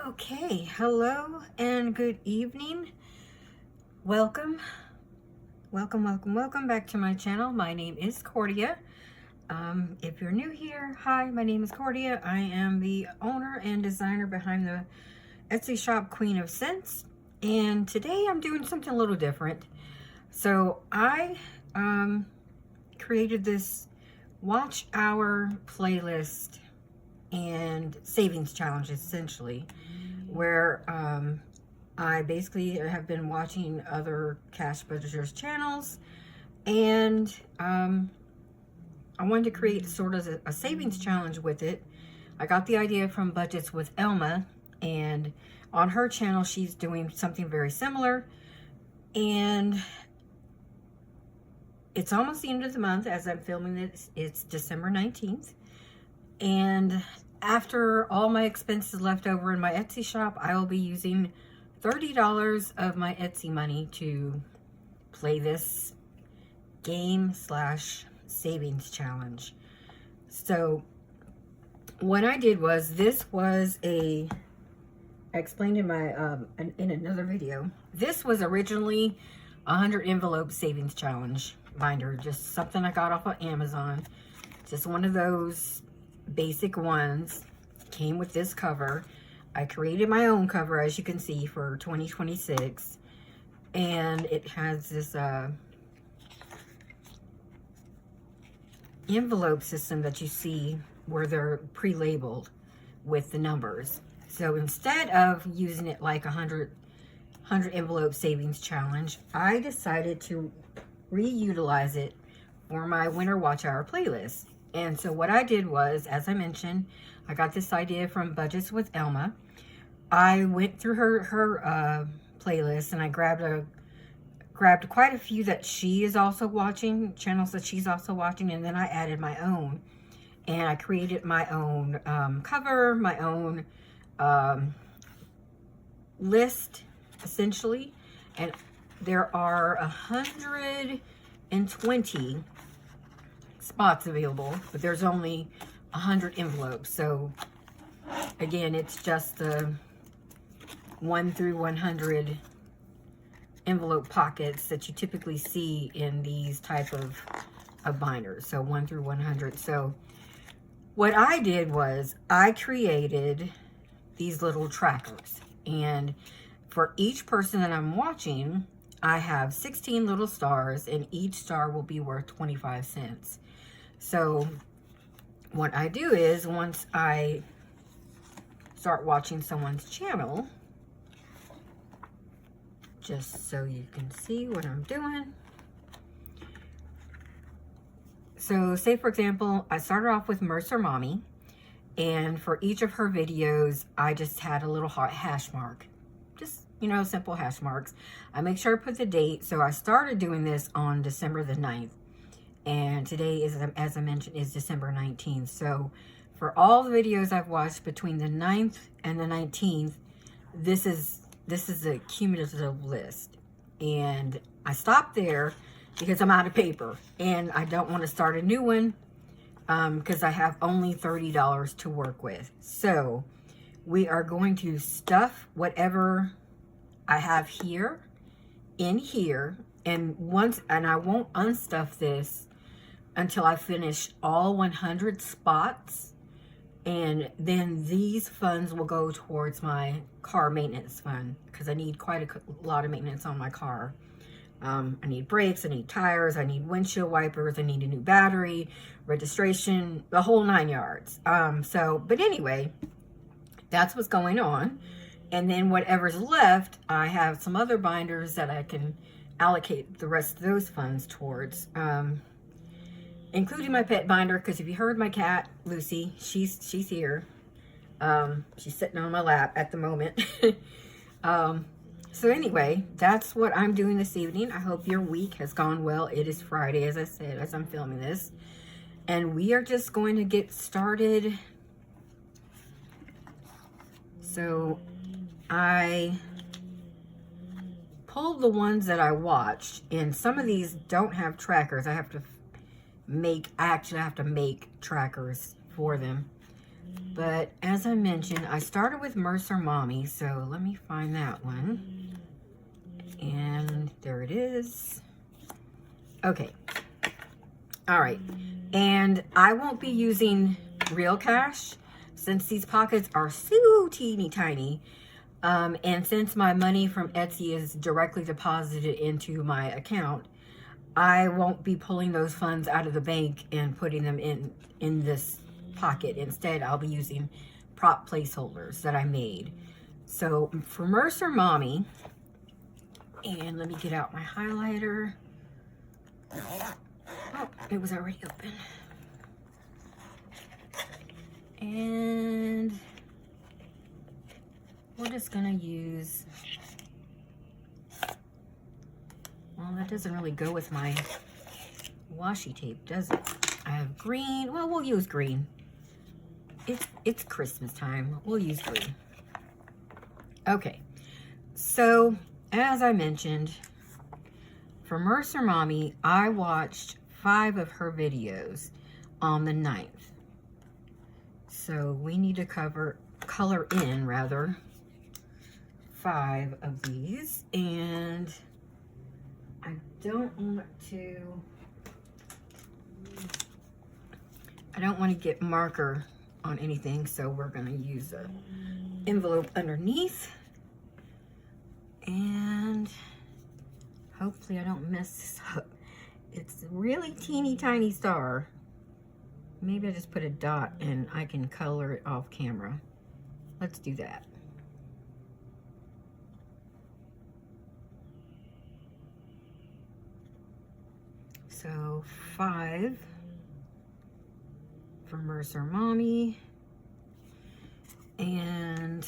Okay, hello and good evening. Welcome back to my channel. My name is Cordia. If you're new here, hi, my name is Cordia. I am the owner and designer behind the Etsy shop Queen of Scents, and today I'm doing something a little different. So I created this watch hour playlist and savings challenge, essentially, where I basically have been watching other cash budgeters channels, and I wanted to create sort of a savings challenge with it. I got the idea from Budgets with Elma, and on her channel she's doing something very similar. And it's almost the end of the month as I'm filming this. It's December 19th, and after all my expenses left over in my Etsy shop, I will be using $30 of my Etsy money to play this game slash savings challenge. So what I did was, this was I explained in my in another video, this was originally a 100 envelope savings challenge binder, just something I got off of Amazon, just one of those basic ones. Came with this cover. I created my own cover, as you can see, for 2026, and it has this envelope system that you see where they're pre-labeled with the numbers. So instead of using it like a 100 envelope savings challenge, I decided to reutilize it for my winter watch hour playlist. And so what I did was, as I mentioned, I got this idea from Budgets with Elma. I went through her playlist, and I grabbed quite a few that she is also watching, channels that she's also watching, and then I added my own. And I created my own cover, my own list, essentially. And there are 120 spots available, but there's only 100 envelopes. So again, it's just the 1 through 100 envelope pockets that you typically see in these type of binders. So 1 through 100. So what I did was I created these little trackers, and for each person that I'm watching, I have 16 little stars, and each star will be worth 25 cents. So what I do is, once I start watching someone's channel, just so you can see what I'm doing. So say, for example, I started off with Mercer Mommy, and for each of her videos, I just had a little hash mark. Just, you know, simple hash marks. I make sure I put the date. So I started doing this on December the 9th. And today is, as I mentioned, is December 19th. So for all the videos I've watched between the 9th and the 19th, this is a cumulative list. And I stopped there because I'm out of paper, and I don't want to start a new one because I have only $30 to work with. So we are going to stuff whatever I have here in here, and I won't unstuff this until I finish all 100 spots, and then these funds will go towards my car maintenance fund, because I need quite a lot of maintenance on my car. I need brakes, I need tires, I need windshield wipers, I need a new battery, registration, the whole 9 yards. But anyway, that's what's going on. And then whatever's left, I have some other binders that I can allocate the rest of those funds towards, including my pet binder, because if you heard my cat, Lucy, she's here. She's sitting on my lap at the moment. So anyway, that's what I'm doing this evening. I hope your week has gone well. It is Friday, as I said, as I'm filming this. And we are just going to get started. So I pulled the ones that I watched, and some of these don't have trackers. I actually have to make trackers for them. But as I mentioned, I started with Mercer Mommy, so let me find that one. And there it is. Okay. All right. And I won't be using real cash since these pockets are so teeny tiny. And since my money from Etsy is directly deposited into my account, I won't be pulling those funds out of the bank and putting them in this pocket. Instead, I'll be using prop placeholders that I made. So for Mercer Mommy, and let me get out my highlighter. Oh, it was already open. And we're just gonna use, well, that doesn't really go with my washi tape, does it? I have green. Well, we'll use green. It's Christmas time. We'll use green. Okay. So, as I mentioned, for Mercer Mommy, I watched 5 of her videos on the 9th. So, we need to color in, rather, 5 of these. And I don't want to get marker on anything, so we're going to use an envelope underneath. And hopefully I don't mess this up. It's a really teeny tiny star. Maybe I just put a dot and I can color it off camera. Let's do that. So 5 for Mercer Mommy, and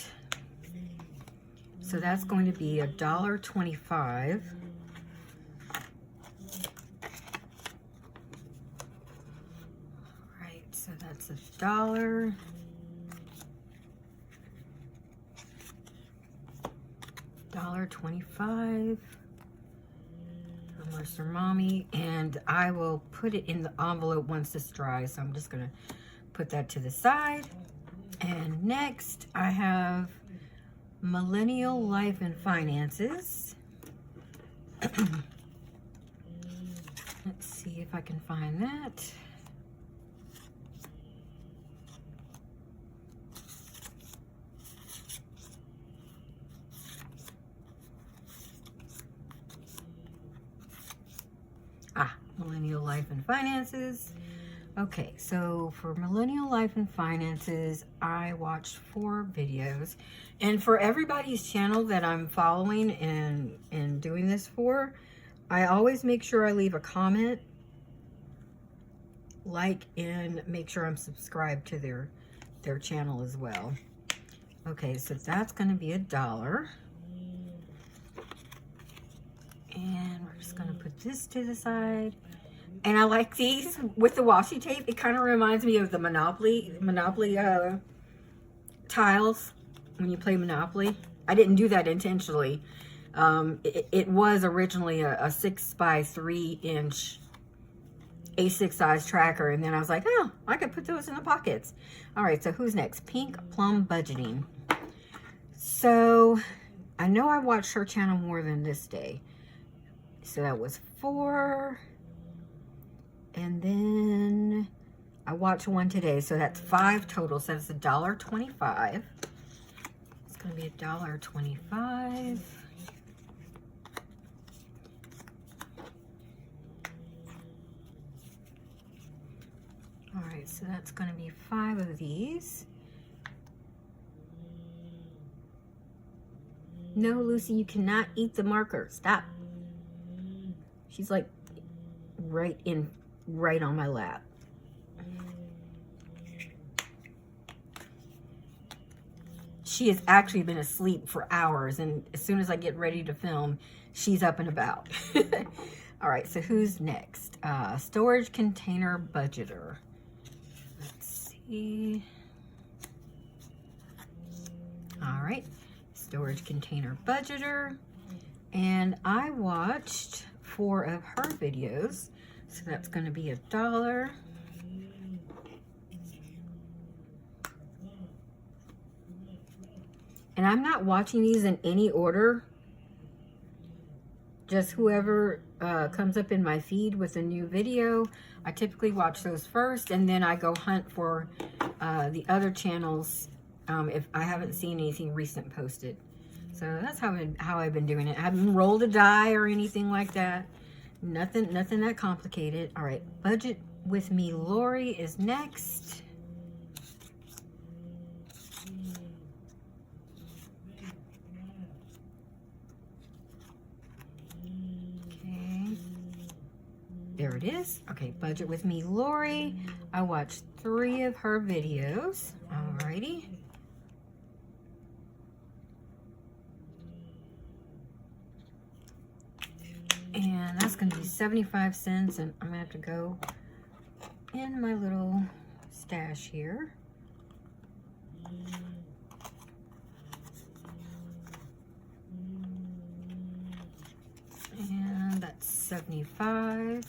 so that's going to be $1.25. Right, so that's $1. $1.25 for Mercer Mommy, and I will put it in the envelope once this dries. So I'm just gonna put that to the side. And next I have Millennial Life and Finances. Let's see if I can find that. Millennial Life and Finances. Okay, so for Millennial Life and Finances, I watched 4 videos. And for everybody's channel that I'm following and doing this for, I always make sure I leave a comment, like, and make sure I'm subscribed to their channel as well. Okay, so that's going to be $1. And we're just going to put this to the side. And I like these with the washi tape. It kind of reminds me of the Monopoly tiles when you play Monopoly. I didn't do that intentionally. It was originally a 6x3" A6 size tracker. And then I was like, oh, I could put those in the pockets. All right, so who's next? Pink Plum Budgeting. So I know I watched her channel more than this day. So that was 4. And then I watched one today. So that's 5 total. So that's $1.25. It's going to be $1.25. All right, so that's going to be 5 of these. No, Lucy, you cannot eat the marker. Stop. She's like right on my lap. She has actually been asleep for hours, and as soon as I get ready to film, she's up and about. All right, so who's next? Storage Container Budgeter. Let's see. All right, Storage Container Budgeter. And I watched 4 of her videos. So that's going to be $1. And I'm not watching these in any order. Just whoever comes up in my feed with a new video, I typically watch those first, and then I go hunt for the other channels if I haven't seen anything recent posted. So that's how I've been doing it. I haven't rolled a die or anything like that. Nothing that complicated. All right, Budget with Me Lori is next. There it is. Okay, Budget with Me Lori. I watched 3 of her videos. Alrighty. And that's going to be 75 cents. And I'm going to have to go in my little stash here. And that's 75.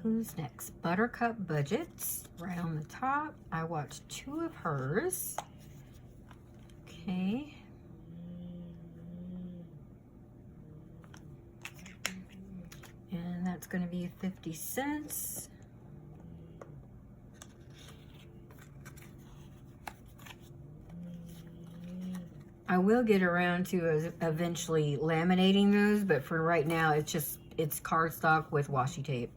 Who's next? Buttercup Budgets, right on the top. I watched 2 of hers. Okay. And that's going to be 50 cents. I will get around to eventually laminating those, but for right now, it's cardstock with washi tape.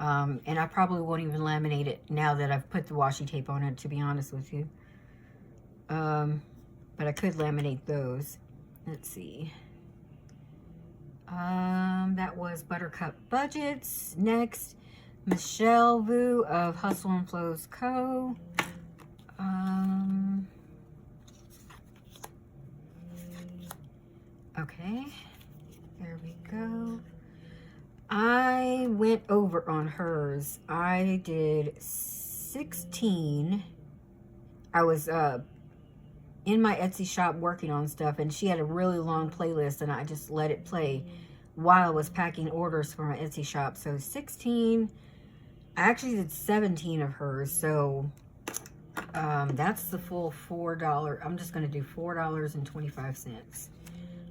And I probably won't even laminate it now that I've put the washi tape on it, to be honest with you. But I could laminate those. Let's see. That was Buttercup Budgets. Next, Michelle Vu of Hustle and Flows Co. Okay, there we go. I went over on hers. I did 16. I was in my Etsy shop working on stuff, and she had a really long playlist, and I just let it play while I was packing orders for my Etsy shop. So 16. I actually did 17 of hers, so that's the full $4. I'm just going to do $4.25.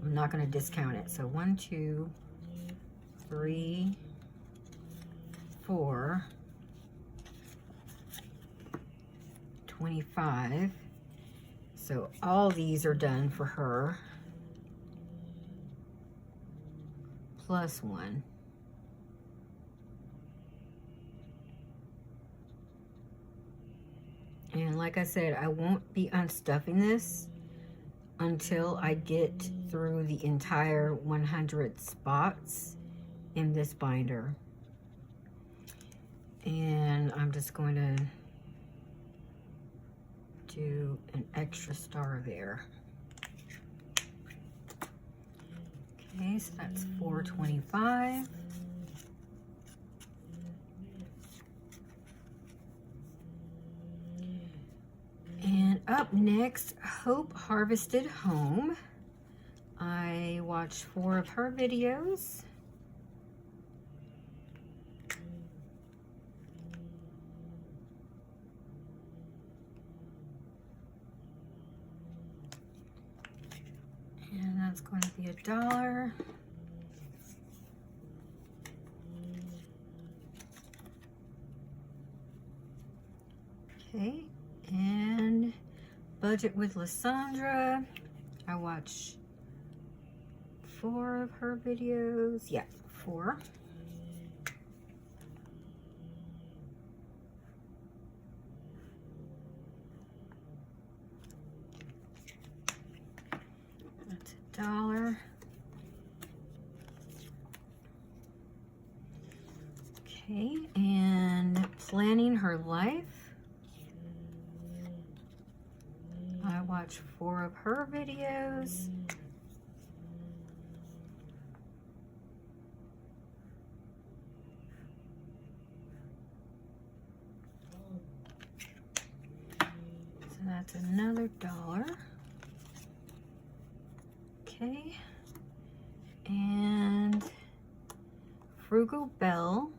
I'm not going to discount it. So 1, 2, 3, 4, 25. So all these are done for her. Plus 1. And like I said, I won't be unstuffing this until I get through the entire 100 spots in this binder. And I'm just going to do an extra star there. Okay, so that's $4.25. And up next, Hope Harvested Home. I watched 4 of her videos. And that's going to be $1. Okay, and Budget with Lysandra. I watched 4 of her videos. Yeah, 4. That's $1. Okay, and Planning Her Life. I watched 4 of her videos. So that's another $1. Okay. And Frugal Belle.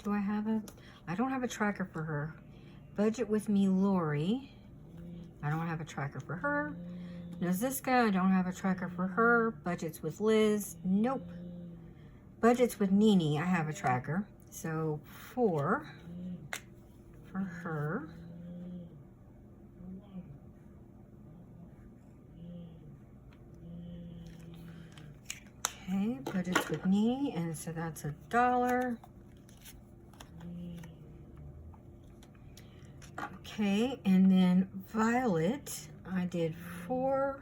I don't have a tracker for her. Budget with me, Lori. I don't have a tracker for her. Naziska, I don't have a tracker for her. Budgets with Liz, nope. Budgets with Nini, I have a tracker. So 4 for her. Okay, budgets with Nini, and so that's $1. Okay, and then Violet, I did 4.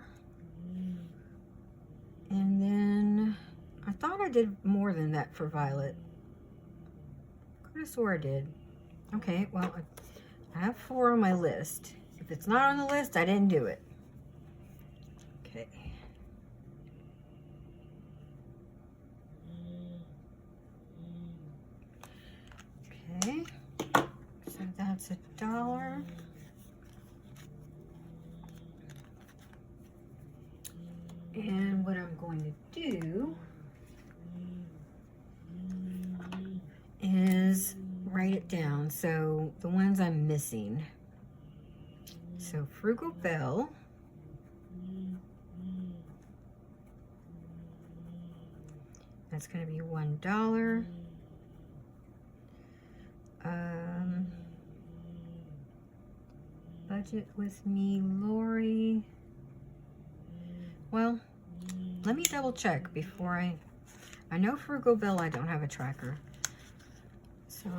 And then I thought I did more than that for Violet. Could have swore I did. Okay, well, I have 4 on my list. If it's not on the list, I didn't do it. Okay. Okay, so that's $1. And what I'm going to do is write it down. So the ones I'm missing. So Frugal Belle. That's going to be $1. Budget with me, Lori. Well, let me double check before I know Frugal Belle I don't have a tracker. So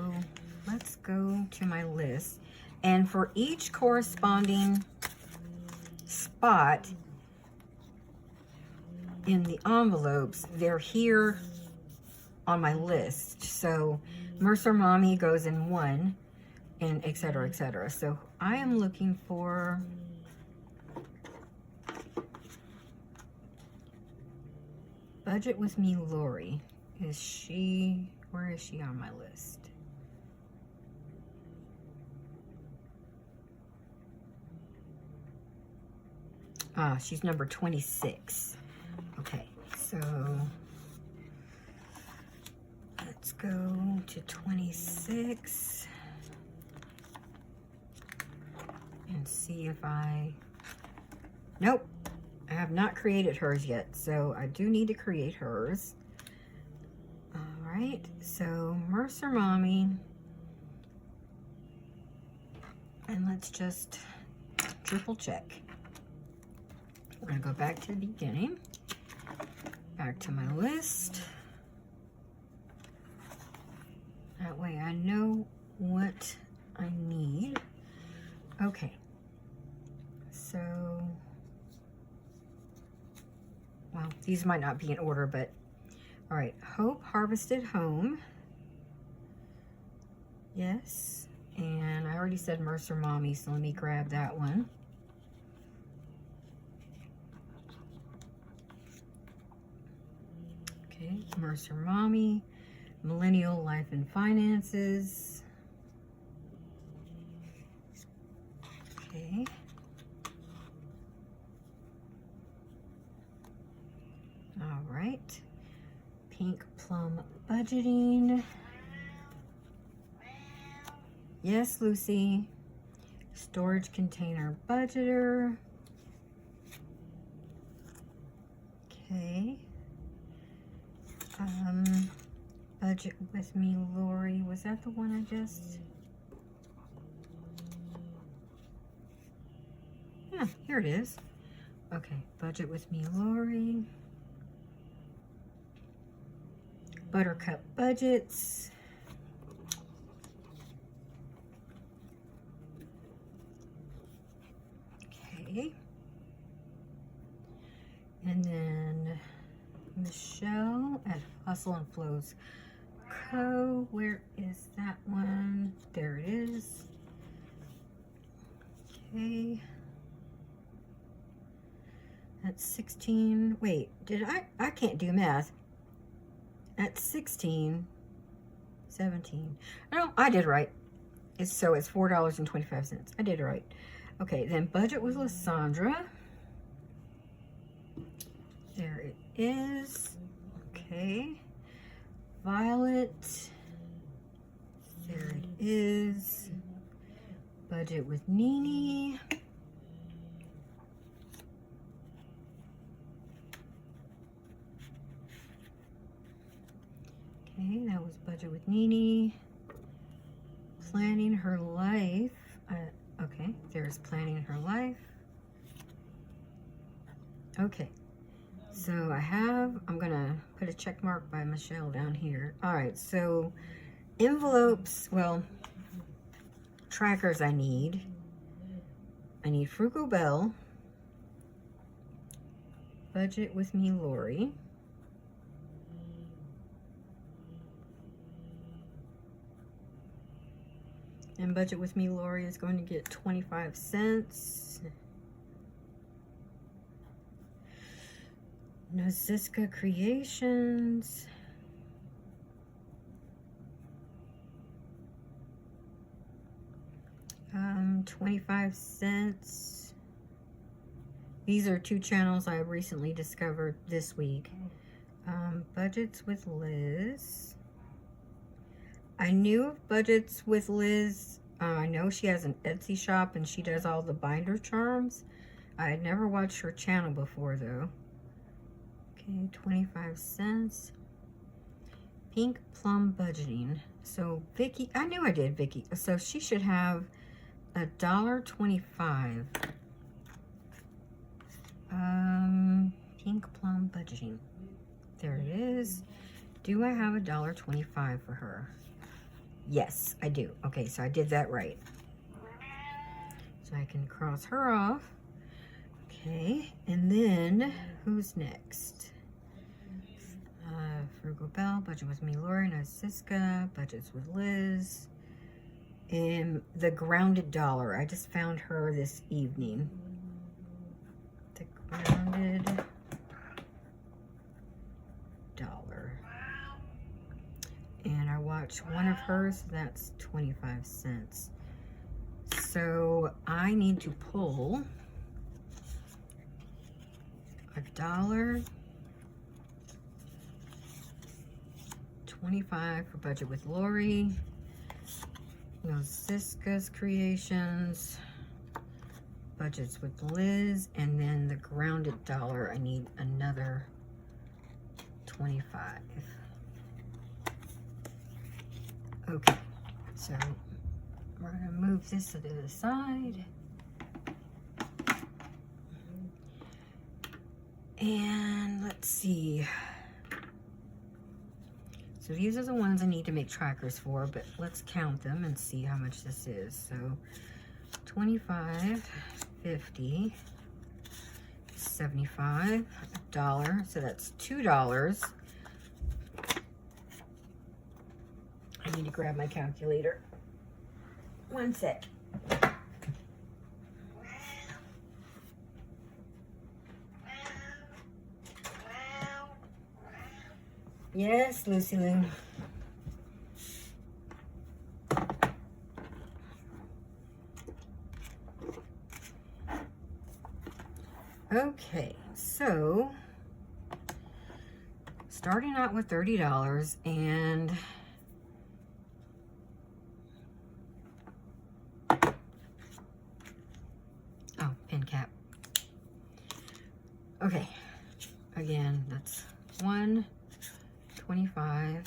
let's go to my list. And for each corresponding spot in the envelopes, they're here on my list. So Mercer Mommy goes in 1, and et cetera, et cetera. So I am looking for Budget with me, Lori. Where is she on my list? Ah, she's number 26. Okay, so let's go to 26 and see if nope, I have not created hers yet, so I do need to create hers. All right, so Mercer Mommy, and let's just triple check. We're gonna go back to the beginning, back to my list. That way I know what I need. Okay, so, well, these might not be in order, but all right. Hope Harvested Home. Yes, and I already said Mercer Mommy, so let me grab that one. Okay, Mercer Mommy, Millennial Life and Finances. Okay. All right. Pink Plum Budgeting. Yes, Lucy. Storage Container Budgeter. Okay. Budget with me, Lori. Was that the one I just? Yeah, here it is. Okay, Budget with me, Lori. Buttercup Budgets. Okay. And then Michelle at Hustle and Flows Co. Where is that one? There it is. Okay. That's 16. Wait, I can't do math. That's 16, 17. No, I did right. It's $4.25. I did it right. Okay, then Budget with Lysandra. There it is. Okay. Violet. There it is. Budget with Nene. Okay, that was Budget with Nene. Planning Her Life. Okay, there's Planning Her Life. Okay, so I'm gonna put a check mark by Michelle down here. All right, so envelopes, well, trackers I need Frugal Bell, Budget with Me Lori, and Budget with Me Lori is going to get 25 cents. Naziska Creations, $0.25. These are two channels I recently discovered this week. Budgets with Liz. I knew of Budgets with Liz. I know she has an Etsy shop and she does all the binder charms. I had never watched her channel before though. Okay, 25 cents. Pink Plum Budgeting. So Vicky, I knew I did Vicky. So she should have $1.25. Pink Plum Budgeting. There it is. Do I have $1.25 for her? Yes, I do. Okay, so I did that right. So I can cross her off. Okay, and then who's next? Frugal Bell, Budget with Me, Lori, Naziska, Budgets with Liz, and the Grounded Dollar. I just found her this evening. The Grounded Dollar. And I watched one of hers, that's 25 cents. So I need to pull $1.25 for Budget with Lori, Naziska's Creations, Budgets with Liz, and then the Grounded Dollar. I need another 25. Okay, so we're gonna move this to the side. And let's see. So these are the ones I need to make trackers for, but let's count them and see how much this is. So 25, 50, 75, $1. So that's $2. I need to grab my calculator. One sec. Yes, Lucy Lou. Okay, so starting out with $30 and pin cap. Okay, again, that's 1, 25,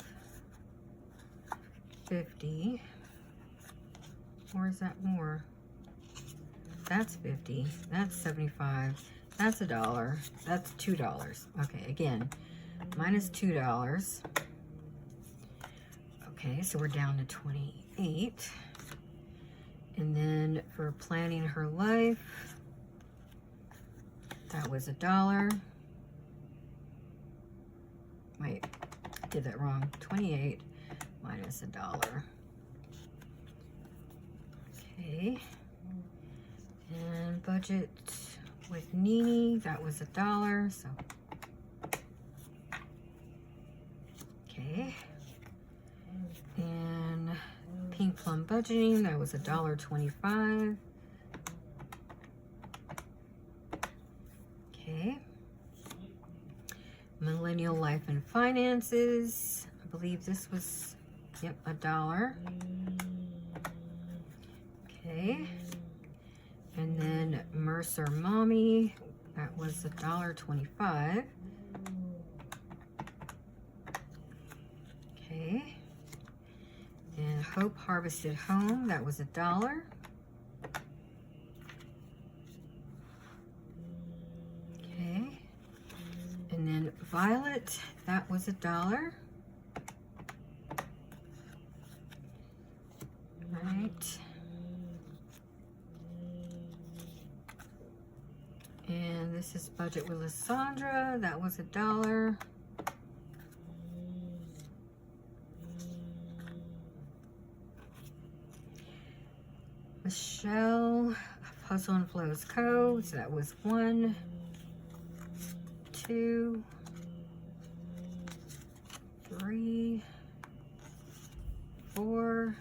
50, or is that more? That's 50, that's 75, that's $1, that's $2. Okay, again, minus $2. Okay, so we're down to 28. And then for Planning Her Life, that was $1. Wait, I did that wrong. 28 minus $1. Okay. And Budget with Nene, that was $1. So, okay. And Pink Plum Budgeting, that was $1.25. Okay. Millennial Life and Finances, I believe this was, yep, $1. Okay. Okay. And then Mercer Mommy, that was $1.25. Okay. And Hope Harvested Home, that was $1. Okay. And then Violet, that was $1. Right. And this is Budget with Lysandra, that was $1. Michelle, Hustle and Flows Co. So that was 1, 2, 3, 4,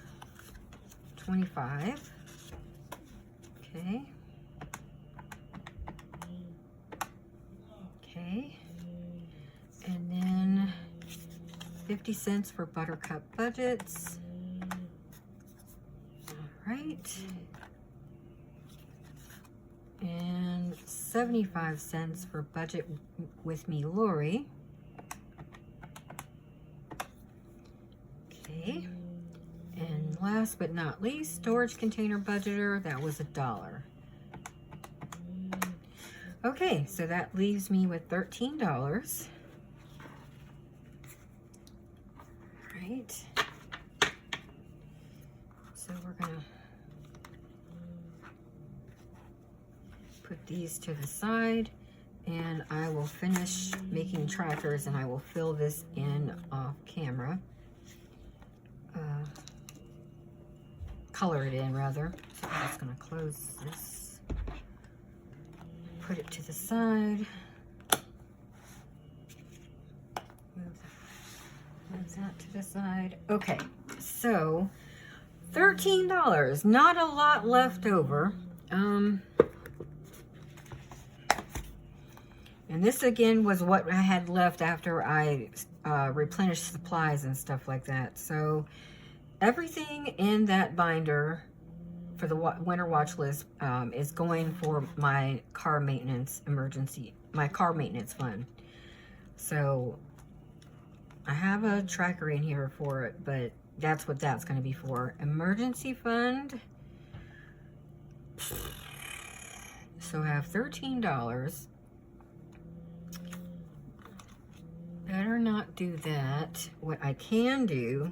25. Okay. Okay. And then 50 cents for Buttercup Budgets. Right. And 75 cents for Budget with Me Lori. Okay. And last but not least, Storage Container Budgeter, that was $1. Okay, so that leaves me with $13. Right. So we're gonna put these to the side, and I will finish making trackers, and I will fill this in off camera. Color it in rather. So I'm just gonna close this, put it to the side. Move that to the side. Okay, so $13, not a lot left over. And this again was what I had left after I replenished supplies and stuff like that. So everything in that binder for the winter watch list is going for my car maintenance my car maintenance fund. So I have a tracker in here for it, but that's what that's going to be for. Emergency fund. So I have $13. Better not do that. What I can do,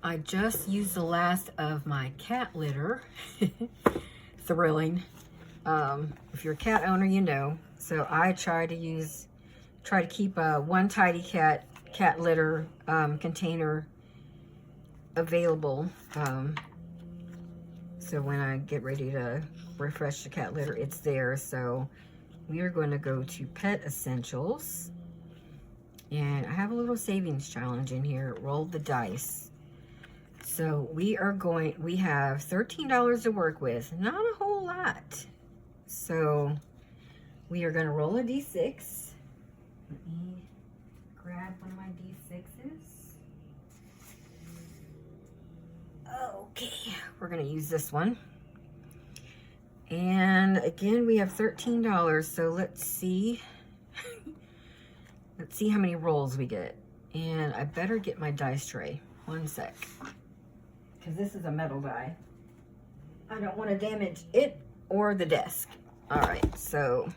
I just used the last of my cat litter. Thrilling. If you're a cat owner, you know. So I try to keep one tidy cat litter container available. So when I get ready to refresh the cat litter, it's there. So we are going to go to Pet Essentials. And I have a little savings challenge in here. Roll the dice. So we have $13 to work with. Not a whole lot. So we are going to roll a D6. Let me grab one of my D6s. Okay, we're going to use this one. And again, we have $13. So let's see. Let's see how many rolls we get. And I better get my dice tray. One sec. Because this is a metal die. I don't want to damage it or the desk. All right, so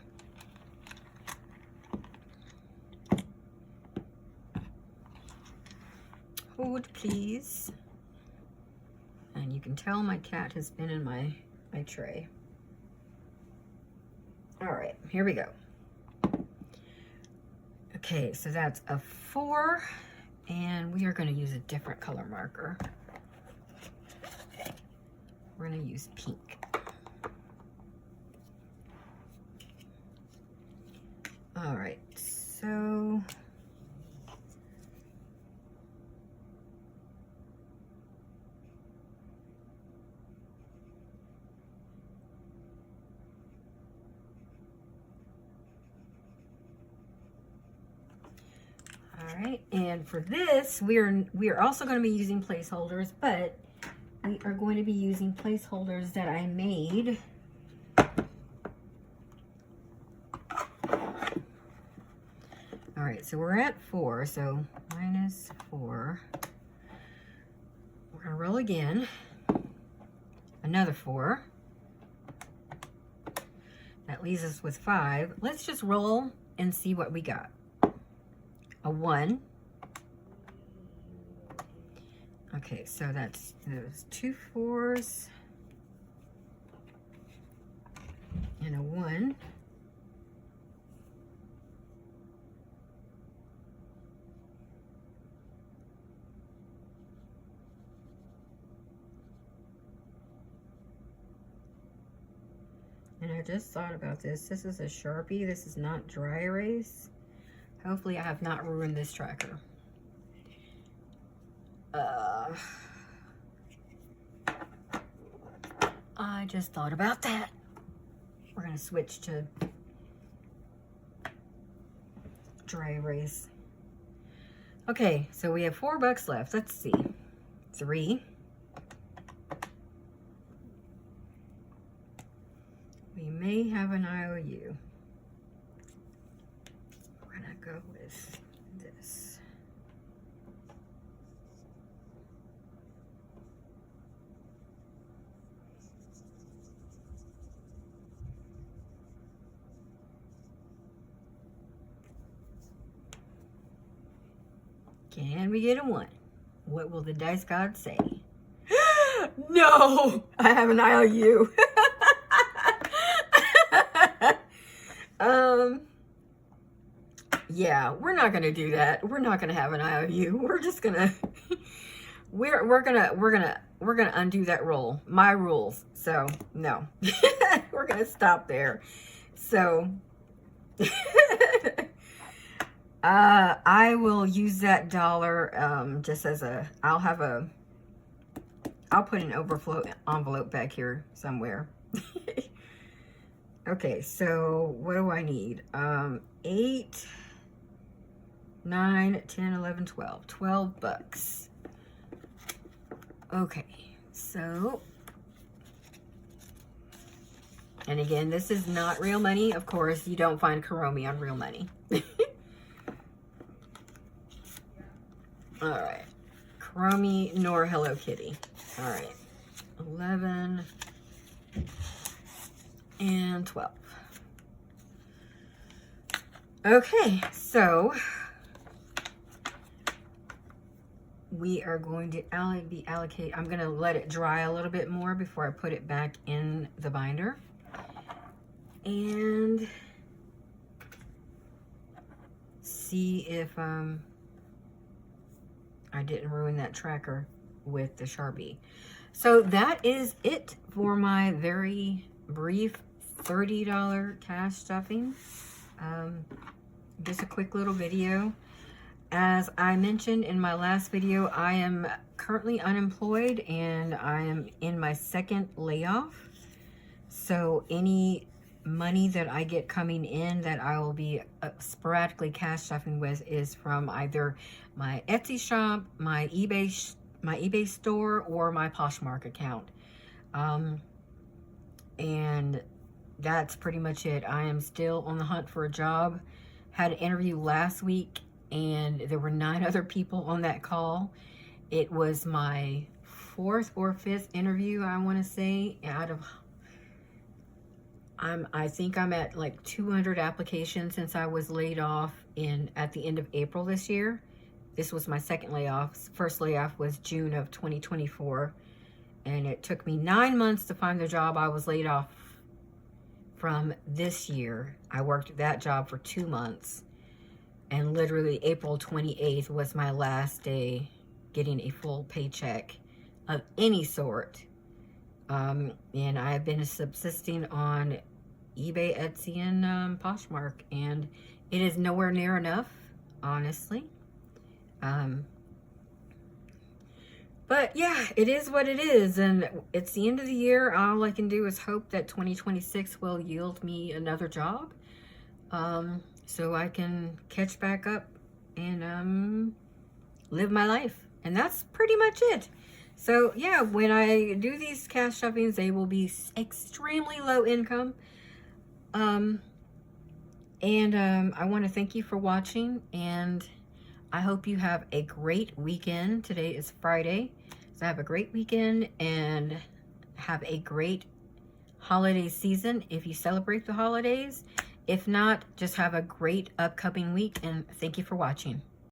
hold please. And you can tell my cat has been in my tray. All right, here we go. Okay, so that's a 4, and we are going to use a different color marker. We're going to use pink. All right, so all right, and for this, we are also going to be using placeholders, but we are going to be using placeholders that I made. All right, so we're at 4, so -4. We're gonna roll again. Another 4. That leaves us with 5. Let's just roll and see what we got. A 1. Okay, so that's those 2 4s and a 1. And I just thought about this. This is a Sharpie. This is not dry erase. Hopefully I have not ruined this tracker. I just thought about that. We're gonna switch to dry erase. Okay, so we have $4 left. Let's see. 3. We may have an IOU. We're gonna go with this. Can we get a 1? What will the dice god say? No! I have an IOU. Yeah, we're not gonna do that. We're not gonna have an IOU. We're just gonna we're gonna undo that rule. My rules. So no. We're gonna stop there. So I will use that dollar just as a I'll put an overflow envelope back here somewhere. Okay, so what do I need? 8, 9, 10, 11, 12. $12. Okay, so, and again, this is not real money. Of course, you don't find Kuromi on real money. All right, Kuromi nor Hello Kitty. All right, 11 and 12. Okay, so we are going to allocate. I'm going to let it dry a little bit more before I put it back in the binder. And see if I didn't ruin that tracker with the Sharpie. So that is it for my very brief $30 cash stuffing. Just a quick little video. As I mentioned in my last video, I am currently unemployed and I am in my second layoff. So any money that I get coming in that I will be sporadically cash stuffing with is from either my Etsy shop, my eBay store, or my Poshmark account. And that's pretty much it. I am still on the hunt for a job. Had an interview last week and there were 9 other people on that call. It was my 4th or 5th interview, I want to say, out of I think I'm at like 200 applications since I was laid off at the end of April this year. This was my second layoff. First layoff was June of 2024. And it took me 9 months to find the job I was laid off from this year. I worked that job for 2 months. And literally April 28th was my last day getting a full paycheck of any sort. And I have been subsisting on eBay, Etsy, and Poshmark. And it is nowhere near enough, honestly. But yeah, it is what it is. And it's the end of the year. All I can do is hope that 2026 will yield me another job. So I can catch back up and live my life. And that's pretty much it. So yeah, when I do these cash stuffings, they will be extremely low income. I want to thank you for watching, and I hope you have a great weekend. Today is Friday, so have a great weekend and have a great holiday season if you celebrate the holidays. If not, just have a great upcoming week, and thank you for watching.